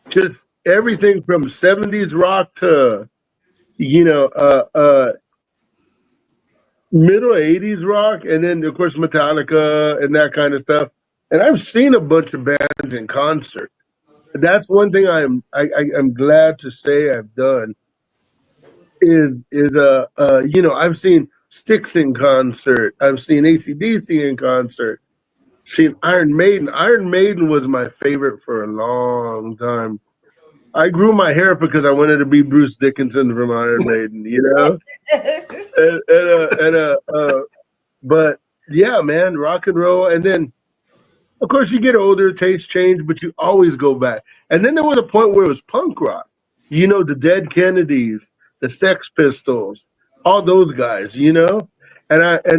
Just everything from 70s rock to middle 80s rock, and then of course Metallica and that kind of stuff. And I've seen a bunch of bands in concert. That's one thing I'm glad to say I've done is I've seen Styx in concert. I've seen AC/DC in concert. Seen Iron Maiden. Iron Maiden was my favorite for a long time. I grew my hair because I wanted to be Bruce Dickinson from Iron Maiden, but yeah, man, rock and roll. And then, of course, you get older, tastes change, but you always go back. And then there was a point where it was punk rock. The Dead Kennedys, the Sex Pistols, all those guys, And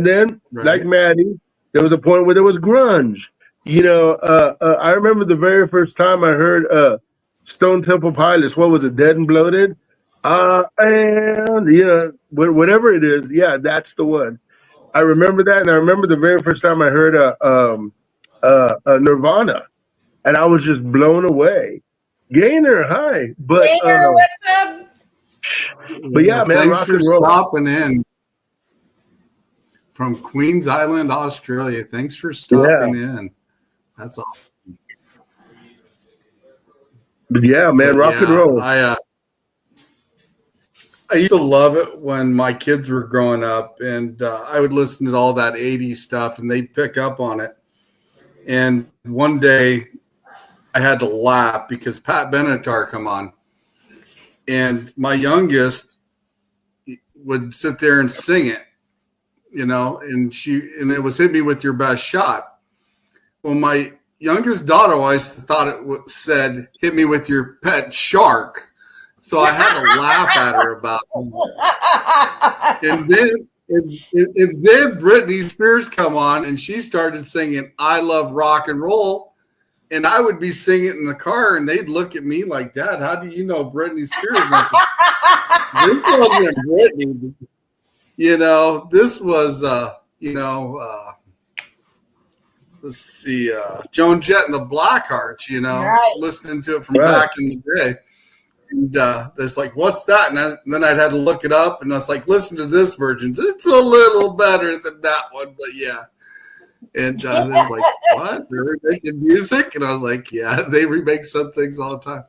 then, Right. like Maddy, there was a point where there was grunge. I remember the very first time I heard Stone Temple Pilots. What was it? Dead and Bloated. And whatever it is, yeah, that's the one. I remember that, and I remember the very first time I heard Nirvana, and I was just blown away. Gainer, hi, but Gainer, what's up? But yeah, man, thanks rock for and roll. stopping in from Queens Island, Australia. Thanks for stopping in. That's awesome. But yeah, man, rock and roll. I used to love it when my kids were growing up, and I would listen to all that 80s stuff, and they'd pick up on it. And one day I had to laugh because Pat Benatar come on, and my youngest would sit there and sing it, and it was Hit Me With Your Best Shot. Well, my youngest daughter always thought it said, "Hit me with your pet shark." So I had to laugh at her about it. And then Britney Spears come on, and she started singing "I Love Rock and Roll," and I would be singing it in the car, and they'd look at me like, "Dad, how do you know Britney Spears?" And I said, this wasn't Britney, This was, let's see, Joan Jett and the Blackhearts, Right. listening to it from back in the day. And there's like, what's that? And then I'd had to look it up, and I was like, listen to this version. It's a little better than that one, but yeah. And they're like, what? They're remaking music? And I was like, yeah, they remake some things all the time.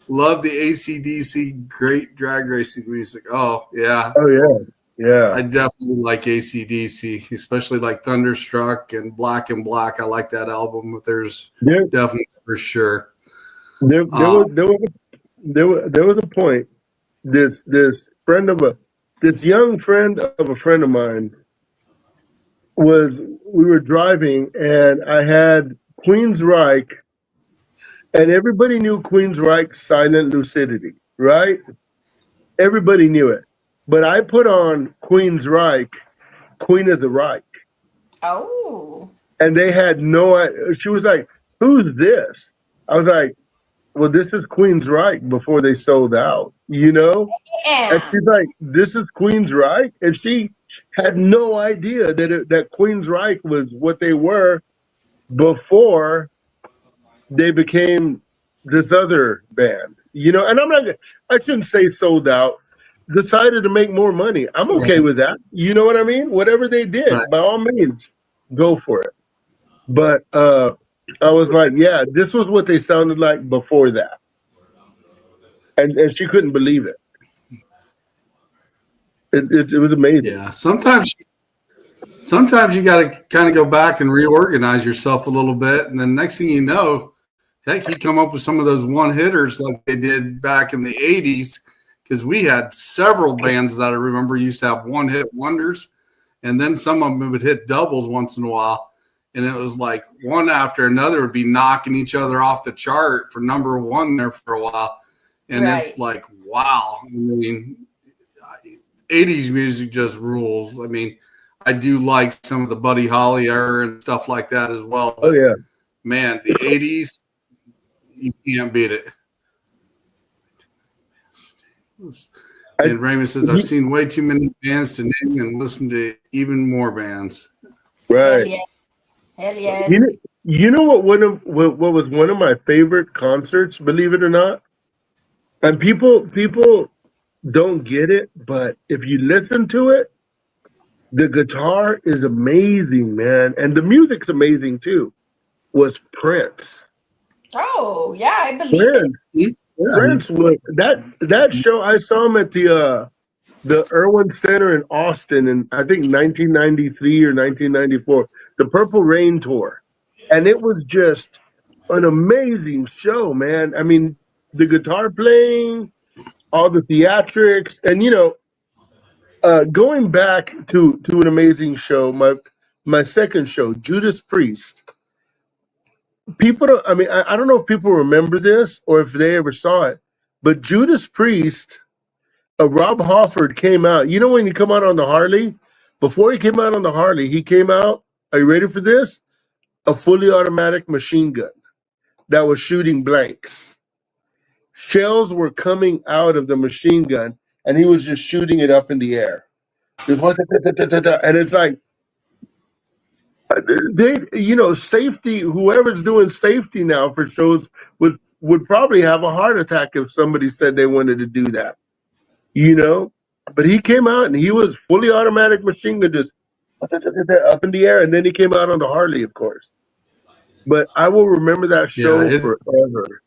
Love the AC/DC great drag racing music. Oh, yeah. Oh, yeah. Yeah. I definitely like AC/DC, especially like Thunderstruck and Black and Black. I like that album. But there's definitely for sure. There was a point. This young friend of a friend of mine we were driving, and I had Queensryche, and everybody knew Queensryche's Silent Lucidity, right? Everybody knew it. But I put on Queensryche, Queen of the Reich. Oh. And they had no idea. She was like, who's this? I was like, well, this is Queensryche before they sold out, Yeah. And she's like, this is Queensryche? And she had no idea that Queensryche was what they were before they became this other band, And I shouldn't say sold out, decided to make more money. I'm okay with that. You know what I mean? Whatever they did, by all means, go for it. But I was like, yeah, this was what they sounded like before that. And she couldn't believe it. It was amazing. Yeah, sometimes you got to kind of go back and reorganize yourself a little bit, and then next thing you know, heck, you come up with some of those one hitters like they did back in the '80s. Because we had several bands that I remember used to have one hit wonders, and then some of them would hit doubles once in a while, and it was like one after another would be knocking each other off the chart for number one there for a while, and It's like, wow. I mean, 80s music just rules. I mean, I do like some of the Buddy Holly era and stuff like that as well. But, yeah, man, the 80s, you can't beat it. And Raymond says, I've seen way too many bands to name and listen to even more bands. Right. Hell yes. You know what what was one of my favorite concerts, believe it or not? And people don't get it, but if you listen to it, the guitar is amazing, man. And the music's amazing too. Was Prince. Oh, yeah, I believe it. Prince was that show. I saw him at the Irwin Center in Austin in, I think, 1993 or 1994, the Purple Rain tour, and it was just an amazing show, man. I mean, the guitar playing, all the theatrics, and going back to an amazing show. My second show, Judas Priest. People don't. I mean, I don't know if people remember this or if they ever saw it, but Judas Priest, Rob Halford came out. You know when he come out on the Harley? Before he came out on the Harley, he came out. Are you ready for this? A fully automatic machine gun that was shooting blanks. Shells were coming out of the machine gun, and he was just shooting it up in the air. And it's like, safety, whoever's doing safety now for shows would probably have a heart attack if somebody said they wanted to do that, but he came out and he was fully automatic machine gun, just up in the air. And then he came out on the Harley, of course, but I will remember that show forever.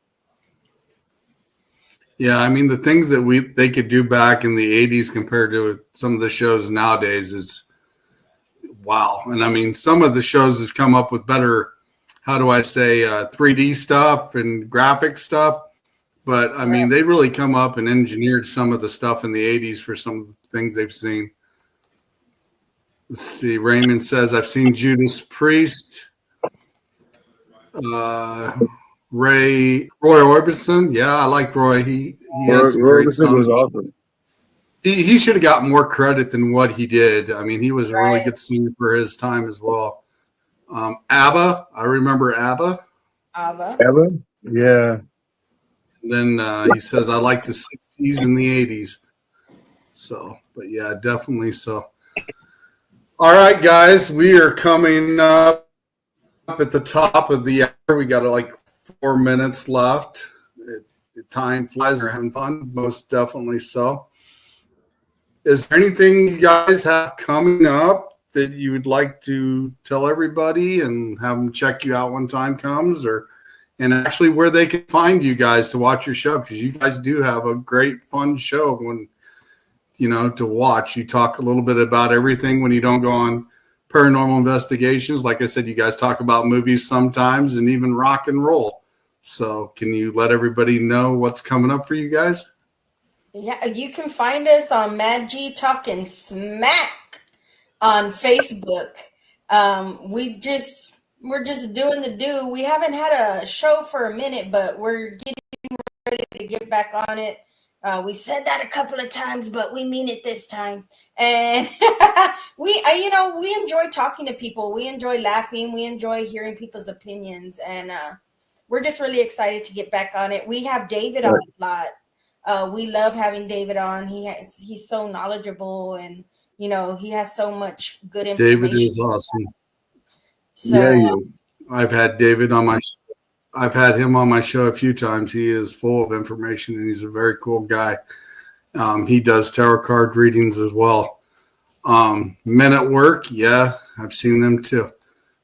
Yeah. I mean, the things that they could do back in the 80s compared to some of the shows nowadays is wow. And I mean, some of the shows have come up with better, 3D stuff and graphic stuff. But I mean, they really come up and engineered some of the stuff in the 80s for some of the things they've seen. Let's see. Raymond says, I've seen Judas Priest. Roy Orbison. Yeah, I like Roy. He had some great Robertson songs. was awesome. He should have got more credit than what he did. I mean, he was a really Right. good singer for his time as well. ABBA, I remember ABBA. Ava. Evan? Yeah. Then he says, I like the 60s and the 80s. So, but yeah, definitely so. All right, guys, we are coming up at the top of the hour. We got like 4 minutes left. Time flies. We're having fun, most definitely so. Is there anything you guys have coming up that you would like to tell everybody and have them check you out when time comes, and actually where they can find you guys to watch your show? Because you guys do have a great, fun show when, to watch. You talk a little bit about everything when you don't go on Paranormal Investigations. Like I said, you guys talk about movies sometimes and even rock and roll. So can you let everybody know what's coming up for you guys? Yeah, you can find us on Maddy Talking Smack on Facebook. We're just doing the do. We haven't had a show for a minute, but we're getting ready to get back on it. We said that a couple of times, but we mean it this time. And we enjoy talking to people. We enjoy laughing. We enjoy hearing people's opinions, and we're just really excited to get back on it. We have David on a lot. We love having David on. He's so knowledgeable, and he has so much good information. David is awesome. So, yeah. I've had David on my. I've had him on my show a few times. He is full of information, and he's a very cool guy. He does tarot card readings as well. Men at Work, yeah, I've seen them too.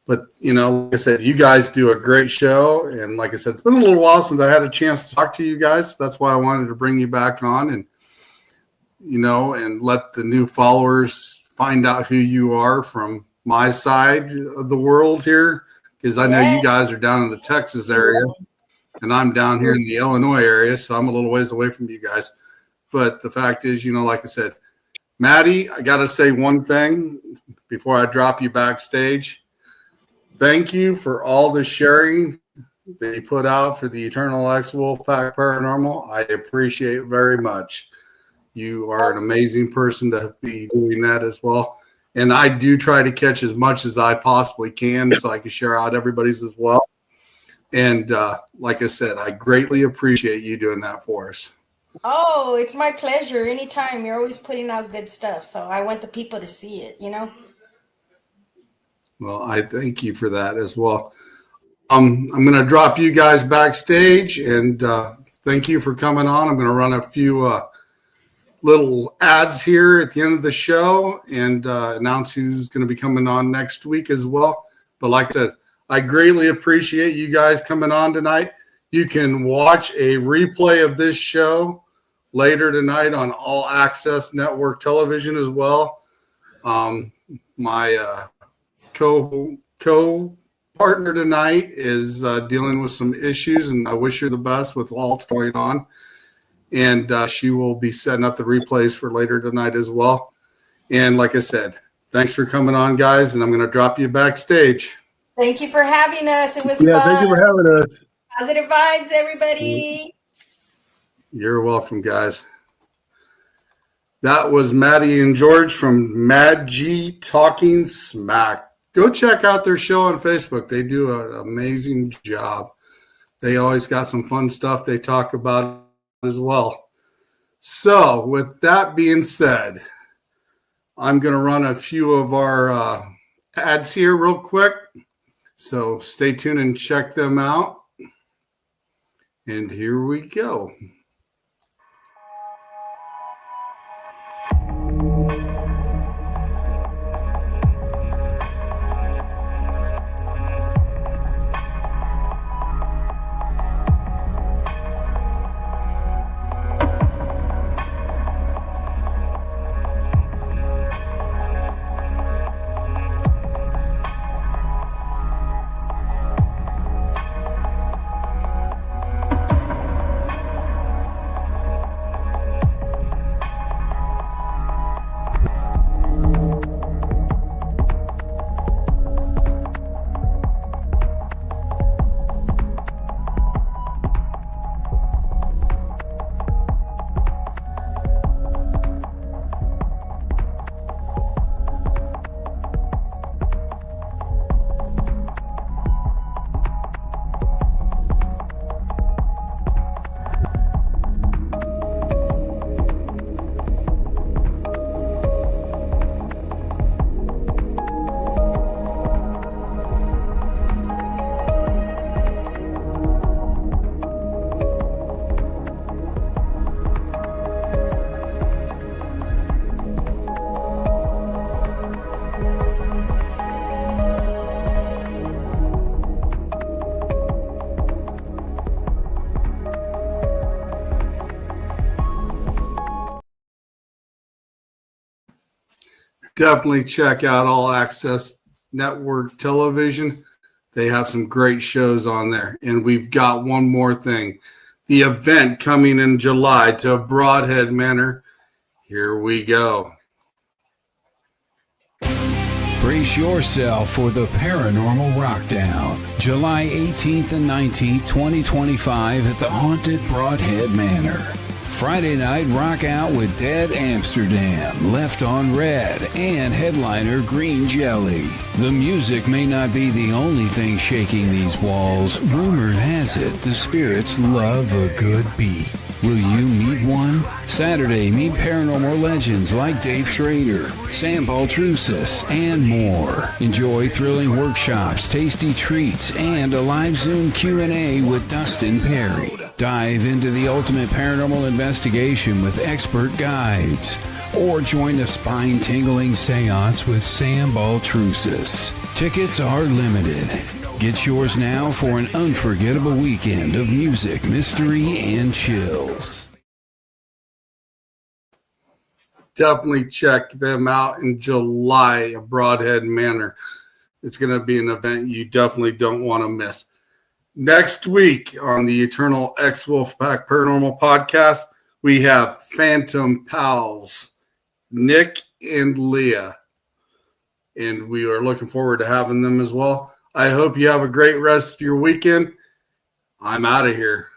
But, like I said, you guys do a great show. And like I said, it's been a little while since I had a chance to talk to you guys. That's why I wanted to bring you back on and, and let the new followers find out who you are from my side of the world here. Because I know you guys are down in the Texas area and I'm down here in the Illinois area. So I'm a little ways away from you guys. But the fact is, like I said, Maddy, I got to say one thing before I drop you backstage. Thank you for all the sharing that you put out for the Eternal X Wolfpack Paranormal. I appreciate it very much. You are an amazing person to be doing that as well. And I do try to catch as much as I possibly can so I can share out everybody's as well. And like I said, I greatly appreciate you doing that for us. Oh, it's my pleasure. Anytime. You're always putting out good stuff. So I want the people to see it, Well, I thank you for that as well. I'm going to drop you guys backstage, and thank you for coming on. I'm going to run a few little ads here at the end of the show and announce who's going to be coming on next week as well. But like I said, I greatly appreciate you guys coming on tonight. You can watch a replay of this show later tonight on All Access Network Television as well. My co-partner tonight is dealing with some issues, and I wish her the best with all that's going on. And she will be setting up the replays for later tonight as well. And like I said, thanks for coming on, guys, and I'm going to drop you backstage. Thank you for having us. It was fun. Thank you for having us. Positive vibes, everybody. You're welcome, guys. That was Maddy and George from Maddy Talking Smack. Go check out their show on Facebook. They do an amazing job. They always got some fun stuff they talk about as well. So with that being said, I'm going to run a few of our ads here real quick. So stay tuned and check them out. And here we go. definitely check out All Access Network Television. They have some great shows on there. And we've got one more thing. The event coming in July to Broadhead Manor. Here we go. Brace yourself for the Paranormal Rockdown, July 18th and 19th, 2025 at the haunted Broadhead Manor. Friday night, rock out with Dead Amsterdam, Left on Red, and headliner Green Jelly. The music may not be the only thing shaking these walls. Rumor has it the spirits love a good beat. Will you meet one? Saturday, meet paranormal legends like Dave Schrader, Sam Baltrusis, and more. Enjoy thrilling workshops, tasty treats, and a live Zoom Q&A with Dustin Perry. Dive into the ultimate paranormal investigation with expert guides. Or join a spine-tingling seance with Sam Baltrusis. Tickets are limited. Get yours now for an unforgettable weekend of music, mystery, and chills. Definitely check them out in July at Broadhead Manor. It's going to be an event you definitely don't want to miss. Next week on the Eternal X Wolfpack Paranormal Podcast, we have Phantom Pals, Nick and Leah. And we are looking forward to having them as well. I hope you have a great rest of your weekend. I'm out of here.